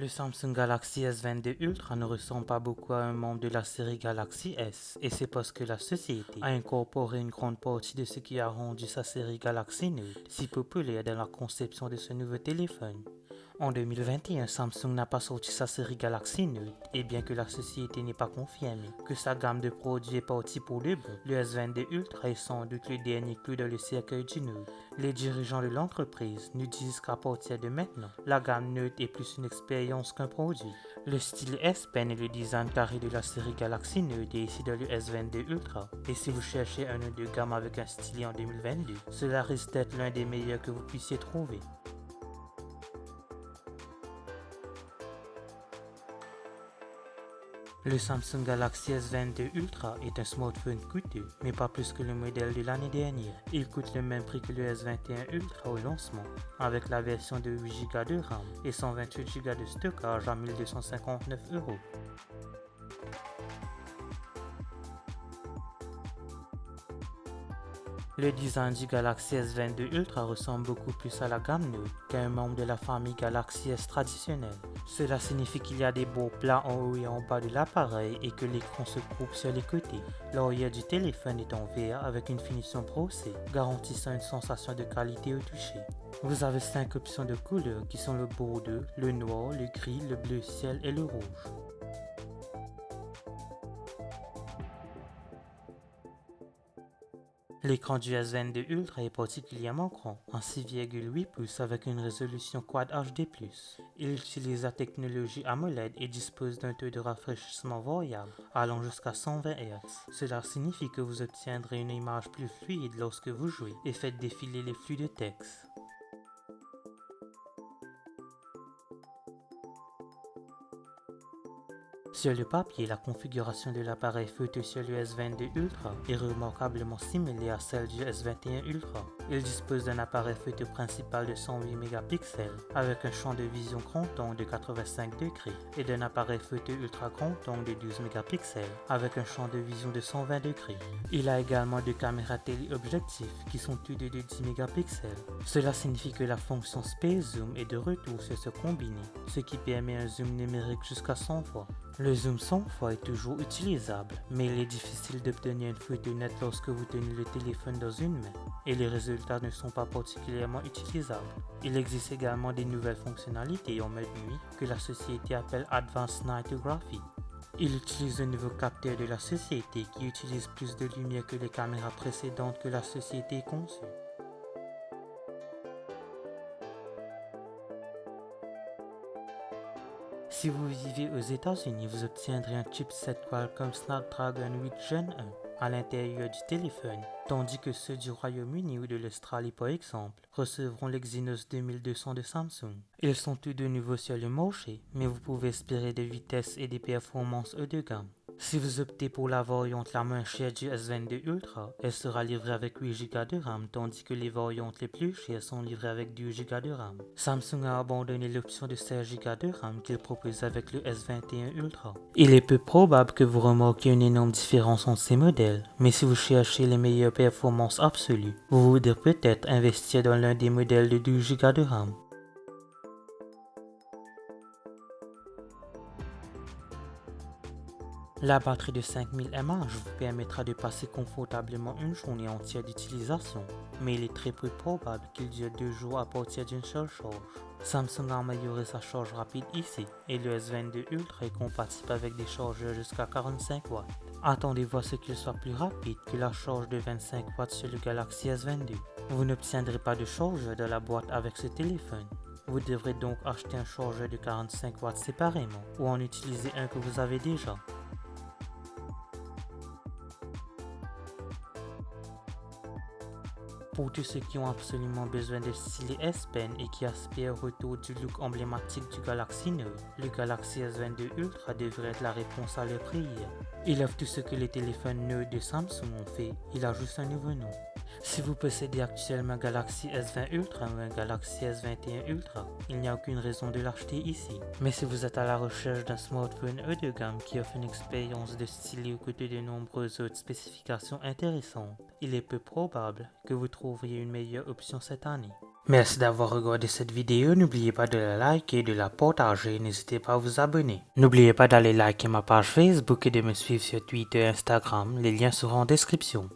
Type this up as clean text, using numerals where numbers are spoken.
Le Samsung Galaxy S22 Ultra ne ressemble pas beaucoup à un membre de la série Galaxy S, et c'est parce que la société a incorporé une grande partie de ce qui a rendu sa série Galaxy Note si populaire dans la conception de ce nouveau téléphone. En 2021, Samsung n'a pas sorti sa série Galaxy Note, et bien que la société n'ait pas confirmé que sa gamme de produits est partie pour de bon, le S22 Ultra est sans doute le dernier clou dans le cercueil du Note. Les dirigeants de l'entreprise nous disent qu'à partir de maintenant, la gamme Note est plus une expérience qu'un produit. Le style S Pen et le design carré de la série Galaxy Note est ici dans le S22 Ultra, et si vous cherchez un haut de gamme avec un stylet en 2022, cela risque d'être l'un des meilleurs que vous puissiez trouver. Le Samsung Galaxy S22 Ultra est un smartphone coûteux, mais pas plus que le modèle de l'année dernière. Il coûte le même prix que le S21 Ultra au lancement, avec la version de 8 Go de RAM et 128 Go de stockage à 1259 €. Le design du Galaxy S22 Ultra ressemble beaucoup plus à la gamme Note qu'à un membre de la famille Galaxy S traditionnelle. Cela signifie qu'il y a des bords plats en haut et en bas de l'appareil et que l'écran se coupe sur les côtés. L'arrière du téléphone est en verre avec une finition brossée, garantissant une sensation de qualité au toucher. Vous avez 5 options de couleurs qui sont le bordeaux, le noir, le gris, le bleu ciel et le rouge. L'écran du S22 Ultra est particulièrement grand, en 6,8 pouces avec une résolution Quad HD+. Il utilise la technologie AMOLED et dispose d'un taux de rafraîchissement variable allant jusqu'à 120 Hz. Cela signifie que vous obtiendrez une image plus fluide lorsque vous jouez et faites défiler les flux de texte. Sur le papier, la configuration de l'appareil photo sur le S22 Ultra est remarquablement similaire à celle du S21 Ultra. Il dispose d'un appareil photo principal de 108 mégapixels avec un champ de vision grand angle de 85 degrés et d'un appareil photo ultra grand angle de 12 mégapixels avec un champ de vision de 120 degrés. Il a également deux caméras téléobjectifs qui sont tous deux de 10 mégapixels. Cela signifie que la fonction Space Zoom est de retour sur ce combiné, ce qui permet un zoom numérique jusqu'à 100 fois. Le zoom 100 fois est toujours utilisable, mais il est difficile d'obtenir une photo nette lorsque vous tenez le téléphone dans une main, et les résultats ne sont pas particulièrement utilisables. Il existe également des nouvelles fonctionnalités en mode nuit que la société appelle Advanced Nightography. Il utilise un nouveau capteur de la société qui utilise plus de lumière que les caméras précédentes que la société a conçues. Si vous vivez aux États-Unis, vous obtiendrez un chipset Qualcomm Snapdragon 8 Gen 1 à l'intérieur du téléphone, tandis que ceux du Royaume-Uni ou de l'Australie par exemple recevront l'Exynos 2200 de Samsung. Ils sont tous de nouveau sur le marché, mais vous pouvez espérer des vitesses et des performances haut de gamme. Si vous optez pour la variante la moins chère du S22 Ultra, elle sera livrée avec 8 Go de RAM, tandis que les variantes les plus chères sont livrées avec 12 Go de RAM. Samsung a abandonné l'option de 16 Go de RAM qu'il propose avec le S21 Ultra. Il est peu probable que vous remarquiez une énorme différence entre ces modèles, mais si vous cherchez les meilleures performances absolues, vous voudrez peut-être investir dans l'un des modèles de 12 Go de RAM. La batterie de 5000 mAh vous permettra de passer confortablement une journée entière d'utilisation, mais il est très peu probable qu'il dure 2 jours à partir d'une seule charge. Samsung a amélioré sa charge rapide ici, et le S22 Ultra est compatible avec des chargeurs jusqu'à 45 watts. Attendez-vous à ce qu'il soit plus rapide que la charge de 25 watts sur le Galaxy S22. Vous n'obtiendrez pas de chargeur dans la boîte avec ce téléphone. Vous devrez donc acheter un chargeur de 45 watts séparément, ou en utiliser un que vous avez déjà. Pour tous ceux qui ont absolument besoin de stylet S Pen et qui aspirent au retour du look emblématique du Galaxy Note, le Galaxy S22 Ultra devrait être la réponse à leur prière. Il offre tout ce que les téléphones Note de Samsung ont fait, il a juste un nouveau nom. Si vous possédez actuellement un Galaxy S20 Ultra ou un Galaxy S21 Ultra, il n'y a aucune raison de l'acheter ici. Mais si vous êtes à la recherche d'un smartphone haut de gamme qui offre une expérience de stylet aux côtés de nombreuses autres spécifications intéressantes, il est peu probable que vous trouviez une meilleure option cette année. Merci d'avoir regardé cette vidéo, n'oubliez pas de la liker et de la partager, n'hésitez pas à vous abonner. N'oubliez pas d'aller liker ma page Facebook et de me suivre sur Twitter et Instagram, les liens seront en description.